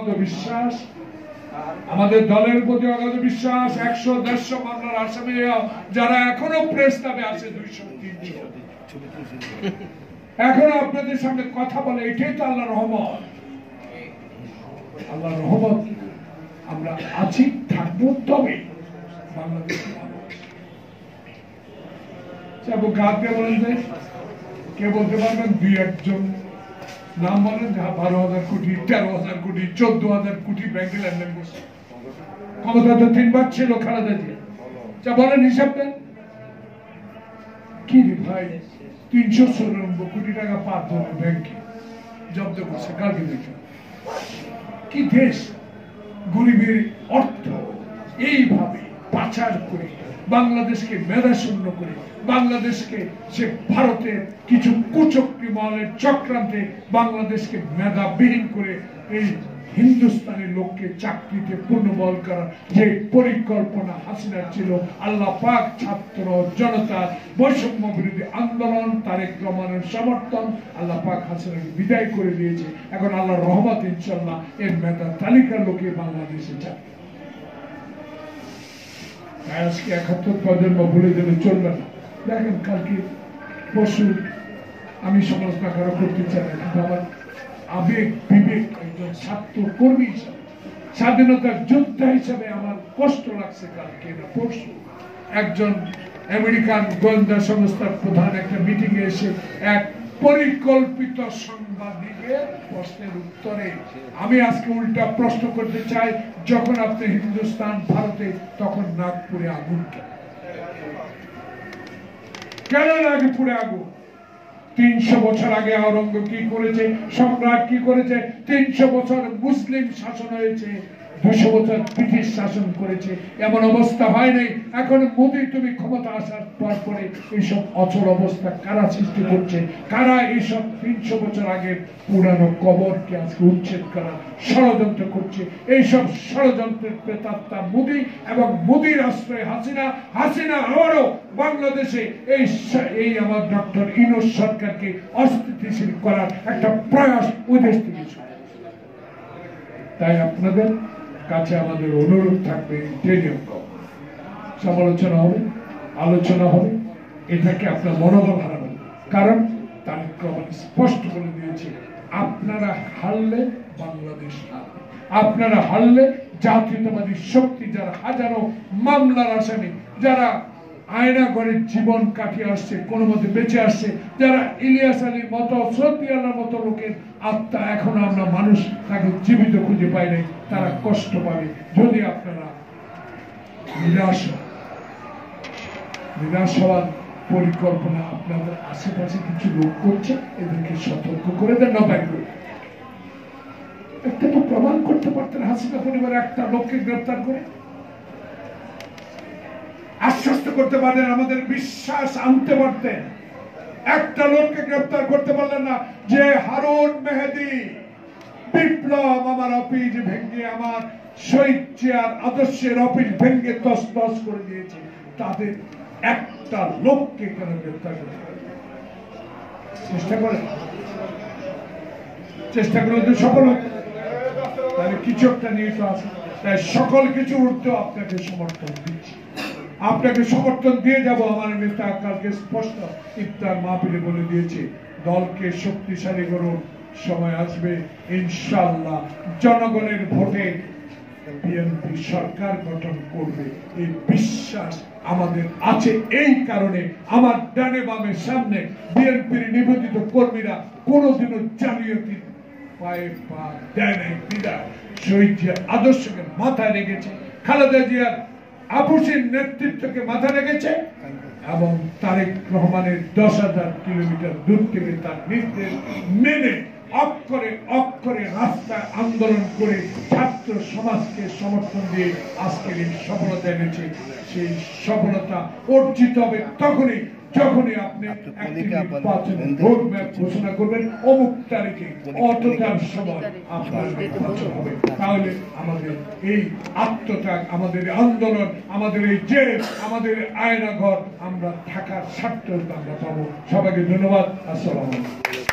বিশ্বাস, আমাদের দলের প্রতি অগাধ বিশ্বাস। 100-150 মামলার আসামি যারা এখনো প্রেস ক্লাবে আছে 200-300, এখনো আপনাদের সঙ্গে কথা বলে, এটাই তো আল্লাহর রহমত। আল্লাহর রহমত আমরা আছি, থাকবো, তবে বাংলাদেশ গাছ দিয়ে বলেন যে কে বলতে পারবেন 2-1 নাম বলেন? 12,000 কোটি, 13,000 কোটি, 14,000 কোটি ব্যাংকে লেনদেন করছে। ক্ষমতা তো 3বার ছিল খালেদা জিয়া। যা বলেন হিসাব দেন কি রে ভাই, 394 কোটি টাকা 5 জনের ব্যাংকে জব্দ করছে। কালকে দেখে কি দেশ গরিবের অর্থ এইভাবে পাচার করে বাংলাদেশকে মেধাশূন্য করে, বাংলাদেশকে সে ভারতের কিছু কুচক্রী মহলের চক্রান্তে বাংলাদেশকে মেধাবিহীন করে এই হিন্দুস্তানি লোককে চাকরিতে পূর্ণবল করার যে পরিকল্পনা হাসিনার ছিল, আল্লাহ পাক ছাত্র জনতা বৈষম্য বিরোধী আন্দোলন, তারেক রহমানের সমর্থন, আল্লাহ পাক হাসিনাকে বিদায় করে দিয়েছে। এখন আল্লাহর রহমত ইনশাআল্লাহ এর মেধা তালিকার লোকে বাংলাদেশে যায়। আজকে 71 প্রজন্ম ভুলে গেলে চলবে না। দেখেন কালকে পরশু আমি সমালোচনা কারো করতে চাই না, কিন্তু আমার আবেগ বিবেক একজন ছাত্র কর্মী হিসাবে, স্বাধীনতার যোদ্ধা হিসাবে আমার কষ্ট লাগছে। কালকে না পরশু একজন আমেরিকান গোয়েন্দা সংস্থার প্রধান একটা মিটিং এ এসে এক পরিকল্পিত সাংবাদিকের প্রশ্নের উত্তরে আমি আজকে উল্টা প্রশ্ন করতে চাই, যখন আপনি হিন্দুস্তান ভারতে, তখন নাগপুরে আগুন কেন নাগপুরে আগুন? 300 বছর আগে আওরঙ্গজেব কি করেছে, সম্রাট কি করেছে? 300 বছর মুসলিম শাসন হয়েছে, 200 বছর ব্রিটিশ শাসন করেছে, এমন অবস্থা হয় নাই। এখন মোদি তুমি ক্ষমতা আসার পর পরে এইসব অচল অবস্থা কারা সৃষ্টি করছে? কারা এইসব 300 বছর আগের পুরানো কবরকে আজকে উচ্ছেদ করার ষড়যন্ত্র করছে? এইসব ষড়যন্ত্রের প্রেতাত্মা মোদি এবং মোদির আশ্রয় হাসিনা। হাসিনা আবারও বাংলাদেশে এই আমার ডক্টর ইউনূস সরকারকে অস্থিতিশীল করার একটা প্রয়াস ওই দেশ থেকে। তাই আপনাদের কাছে আমাদের অনুরোধ থাকবে, সমালোচনা হবে, আলোচনা হবে, এটাকে আপনার মনোবল হারাবেন। কারণ তারেক রহমান স্পষ্ট বলে দিয়েছে, আপনারা হারলে বাংলাদেশ হারবে, আপনারা হারলে জাতীয়তাবাদী শক্তি যারা হাজারো মামলার আসামি, যারা আয়না করে জীবন কাটিয়ে আসছে, কোনো মতে বেঁচে আসছে, যারা ইলিয়াস আলীর মতো, সৌদি আল্লাহর মতো লোকের আত্মা এখনো আমরা মানুষ তাকে জীবিত খুঁজে পাই নাই, তারা কষ্ট পাবে। যদি আপনারা নিরাশ হওয়ার পরিকল্পনা আপনাদের আশেপাশে কিছু লোক করছে, এদেরকে সতর্ক করে দেন। একটা তো প্রমাণ করতে পারতেন, হাসিনা পরিবারের একটা লোককে গ্রেফতার করে আশ্বস্ত করতে পারলেন, আমাদের বিশ্বাস আনতে পারতেন। একটা লোককে গ্রেফতার করতে পারলেন না, যে হারুন মেহেদী বিপ্লব আমার অফিস ভেঙে, আমার শহীদ জিয়ার আদর্শের অফিস ভেঙে তছনছ করে দিয়েছে, তাদের একটা লোককে কেন গ্রেফতার করতে পারলেন? চেষ্টা করে তো সফল হতে, তাহলে কিছু একটা নিয়ে তো আছে। তাই সকল কিছু উঠতে আপনাকে সমর্থন দিচ্ছি, আপনাকে সমর্থন দিয়ে যাব। আমার নেতা কালকে স্পষ্ট ইফতার মাহফিলে বলে দিয়েছে, দলকে শক্তিশালী করুন, সময় আসবে ইনশাআল্লাহ জনগণের ভোটে বিএনপি সরকার গঠন করবে, এই বিশ্বাস আমাদের আছে। এই কারণে আমার ডানে বামে সামনে বিএনপির নিবেদিত কর্মীরা কোনোদিনও জালিয়াতি পায়ে পা দেয় নাই। বিদায় শহীদ জিয়ার আদর্শকে মাথায় রেখেছে, খালেদা জিয়ার আপুসের নেতৃত্বকে মাথা রেখেছে, এবং তারেক রহমানের 10,000 কিলোমিটার দূর থেকে তার নির্দেশ মেনে অক্ষরে অক্ষরে রাস্তায় আন্দোলন করে ছাত্র সমাজকে সমর্থন দিয়ে আজকের এই সফলতা এনেছে। সেই সফলতা অর্জিত হবে তখনই যখনই আপনি ঘোষণা করবেন অমুক তারিখে অতটার সময় আপনার নির্বাচন হবে। তাহলে আমাদের এই আত্মত্যাগ, আমাদের আন্দোলন, আমাদের এই জেল, আমাদের আয়নাঘর আমরা থাকার স্বার্থ আমরা পাবো। সবাইকে ধন্যবাদ। আসসালামু আলাইকুম।